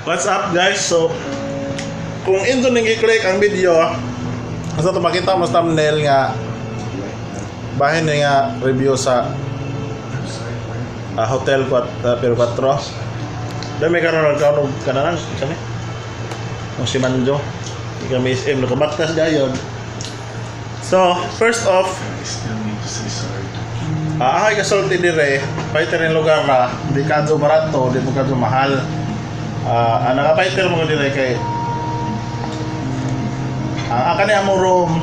What's up guys? So kung ito nang i-click ang video, asa ito makita mo sa thumbnail nga bahin na nga review sa Hotel Pier Cuatro. Dahil may karoon nagkaunog ka na lang saan o si Manjo ika may SM nakabatas gayon. So first off, ay kasulti dire fighter yung lugar na di kadyo barato, di mo kadyo mahal. Ang naka-fighter mo dire kay ang kanya mo room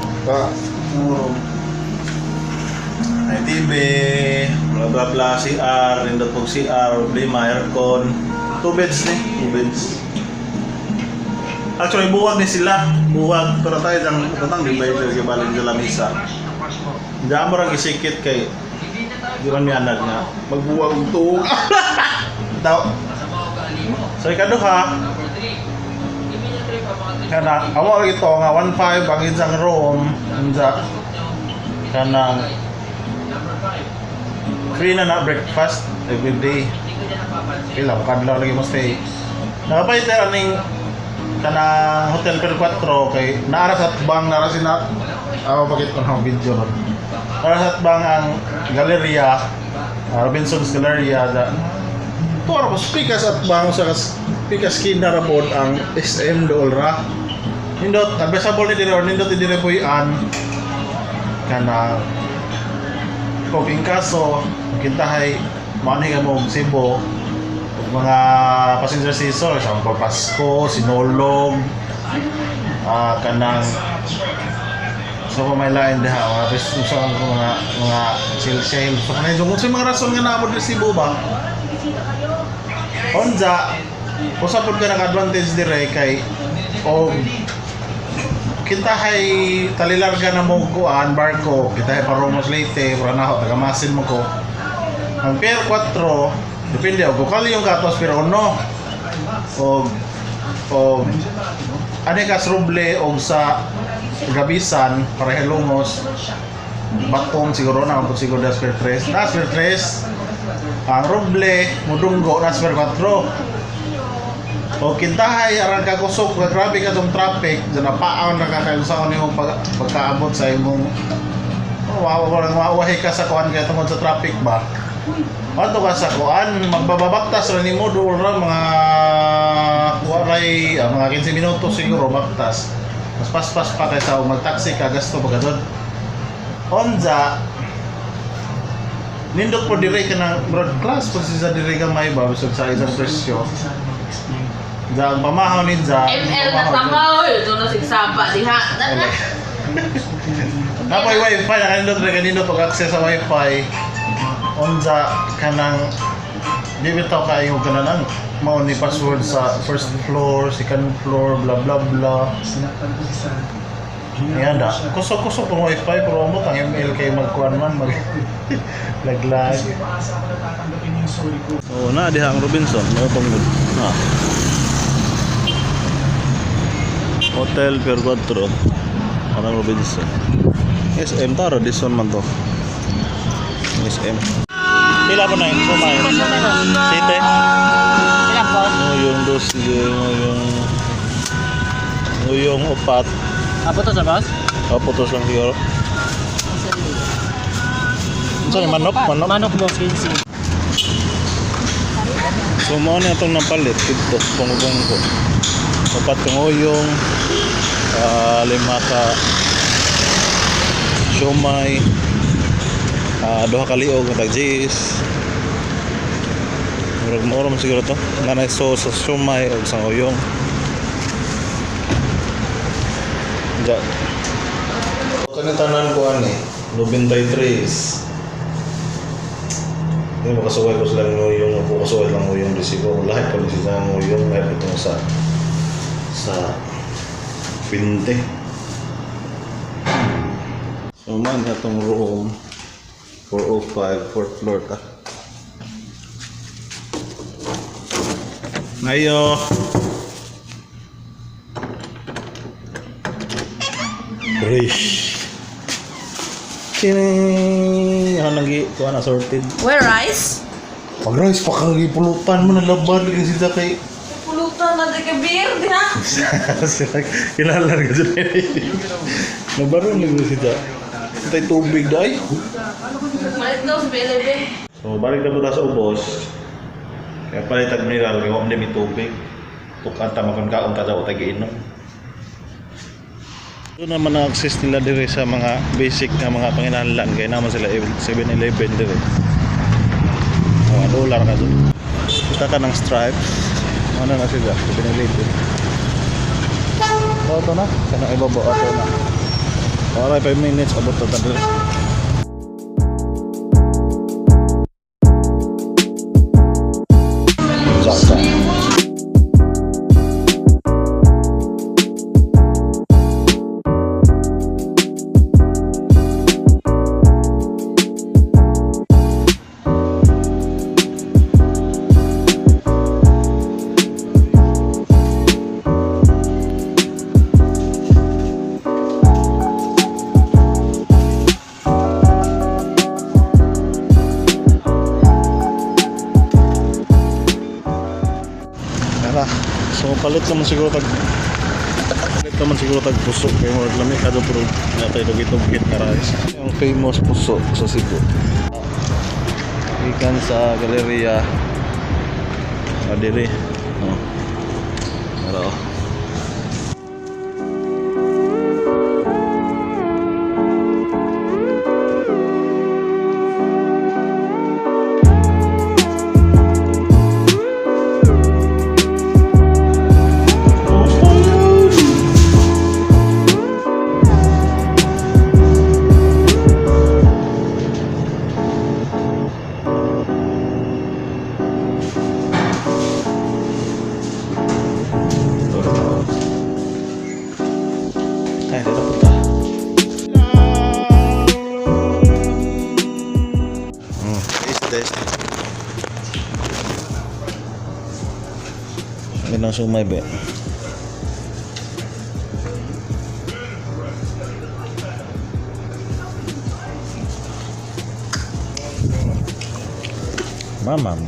may TV bla bla bla, CR nindot pong CR, problema, aircon, 2 beds ni 2 beds. Actually buwag ni sila, buwag pero tayo dang katang di ba yung balik sa lamisa diyan mo rang isikit kay di man mi anad nga magbuwag og tuog daw. So ikaduha kana amo ito nga 1.5 ang isang room unsa kanang free na breakfast every day. Kailang kadlaw lagi mo stay. Nakapayter aning kanang Hotel Pier Cuatro kay naara sa bang nara sina bakit ko ng video ron. Naara sa bang ang galleria Robinson's Galleria da para mas pikas at bang sa pikas kinarabod ang SM dool ra. Nindot available ni dire or nindot dire puy-an kana cooking kaso kintahay manhi ka mo Cebu mga passenger season sa Pasko, Sinulog, kanang so may line diha mga business sa mga sale so kanay jung sa mga rason nga naamod sa Cebu ba onja usab pud ka naka-advantage dire kay og kintahay talilarga na mo kuan barko kintahay paromos late para naho tagamasin mo ko ang Pier Cuatro depende og kung yung katos pero no og ane ka ruble og sa gabisan para helungos batong siguro na ang siguro das per 3 ang ruble mudunggo nas per 4 o kintahay arang ka kusog grabe ka tong traffic diyan na paaw na kakayusaon imong pagkaabot sa imong wawahay ka sa kuan kay tungod sa traffic ba ato ka sa kuan magbabaktas ra nimo do ra mga waray mga 15 minutos siguro baktas mas paspas pa kay sa mag-taxi ka gasto pa gadon onza nindot po dire ka ng broad class pag sa dire ka may ba bisag sa isang presyo dang pamahaw ninja ML na tamaw ito na sigsapa diha napoy wifi na kanindot ra kanindot og access sa wifi onza kanang di bitaw kayo kanang mao ni password sa first floor, second floor, bla bla bla. Yan da. Kusog-kusog ng wifi pero mo tang ML kay magkuan man mag laglag. Oh, na diha ang Robinson, mo tungod. Hotel Pier Cuatro. Ang Robinson. SM tara dison man to. SM. Pila po na yun? Sumay? Site? Pila po? Yung dos, yung upat. Putos na boss? Putos lang siguro. Saan yung manok? Manok boss, 15. So mo na itong napalit. Ito, pangubong ko. Upat kang uyong. 5 ka siomay. 2 ka liog na tag-jis. Murag-murag siguro to. Nanay sauce sa siomay o sa uyong. Diyan. Kanitanan ko ani, 93. Hindi makasuway ko sila ng uyong. Makasuway lang uyong resibo. Lahat pa rin sila ng uyong. Lahat ito sa 20. So man itong room 405, 4th floor ta. Ngayo. Rish. Ching. Lagi kuha na sorted. Where rice? Pag rice pa kang ipulutan mo na labad lagi sila kay Pulutan na di ka beer, di ha? Sila kilala ka dyan. Nabaron lang siya. Tay tubig dai. Malit daw sa Belebe. So balik na po tayo sa ubos. Kaya palitag mineral kaya wala may tubig. Tukan ta makon kaon ta daw tagiinom. Ito naman ang access nila dire sa mga basic na mga panginahanglan kaya naman sila 7-Eleven dire. $1 ka doon. Kita ka ng stripes. Ano na sila? 7-Eleven. So ito na. Kanang ibaba ito na. Alright, 5 minutes abot to tadil. Saksa. So palit naman siguro tag puso kay mo lami kada pro natay dugit-dugit na rice. Yung famous puso sa Cebu. Ikan sa galeria Adiri. Oh. Hello. Ay, dito punta. Taste test. Yan ang sumay be. Mamam.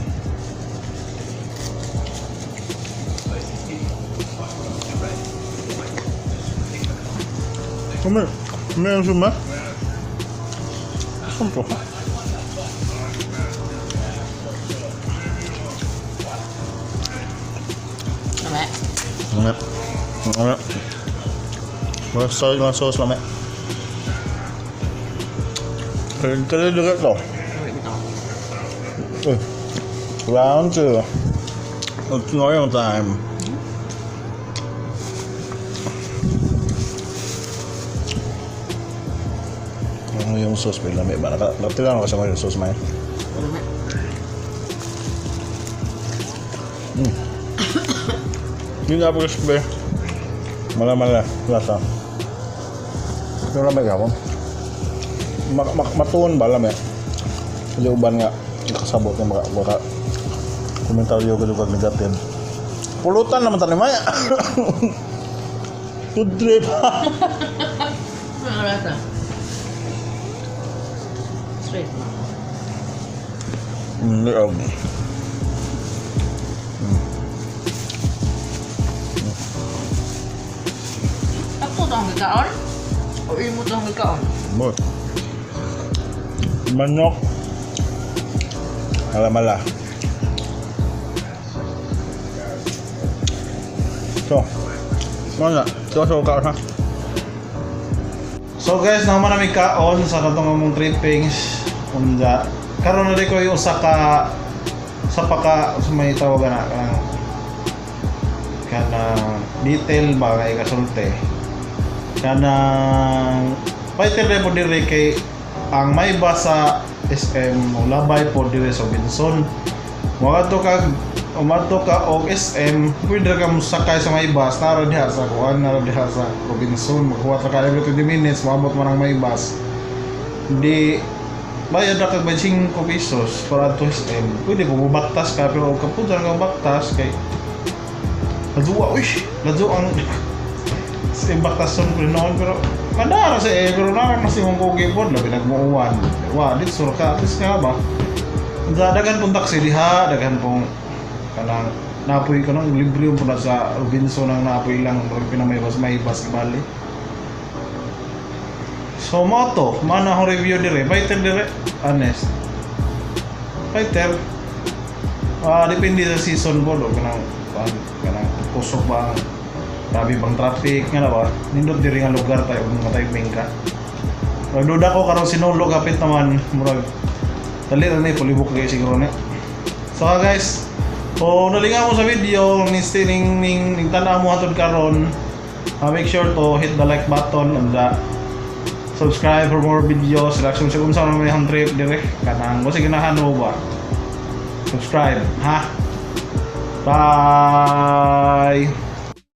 Come yang semua. Sumpah. Lame. Lame. Lame. Masuk dengan sos lame. Kalau dekat tau. Round 2. It's oil time. Yung sauce may lamig ba? Nakatilang ako sa mga yung sauce may. Hindi na po crispy. Mala-mala. Lasa. Yung lamig ako. Matuon ba lamig? Hindi uban nga. Nakasabot ng baka komentaryo ko pag negative. Pulutan naman tayo maya. Food trip. Ano rasa? Straight. Loob. Ako ito ang gagaon? O imo ito ang gagaon? But manok. Mala-mala. So, mana? Ito sa kaon ha. So guys, naman namin kaon sa katong among trippings. Unda karon na di ko yung usa ka sa paka sa may tawagan na kanang detail ba kay kasulti. Kanang fighter mo dire kay ang may basa SM labay po dire sa Binson. Umadto ka og SM, pwede ka musakay sa may bus nara diha sa kuan, nara diha sa Robinson, magkuha ka every 20 minutes, maabot man ang may bus. Di bayad na kag 25 pesos para to SM. Pwede mo baktas ka pero kaputan nga baktas kay laduwa, laduwa ang SM baktason ko noon pero kadara sa pero nara mas imong kogi pod labi nagmuuwan. Wa dit sur ka, tis nga ba? Dagan pong taxi diha, dagan pong kanang napoy ka nang libre yung pula sa Robinson ang napoy lang pag pinamaywas may bas bali. So mo to, mana akong review dire, fighter dire, honest. Fighter, depende sa season po, no? Kanang kusog ba, grabe bang traffic, nga na ba? Nindot diri nga lugar tayo, mga timing ka. Magduda ko karon sinulog kapit naman, murag, dali na ni, pulibok kayo siguro ni. So guys, kung nalinga mo sa video, ning tanaw mo hatod karon, make sure to hit the like button and subscribe for more videos. Reaction sa kung saan may hand trip dire kanang kasi ganahan mo ba, subscribe ha. Bye.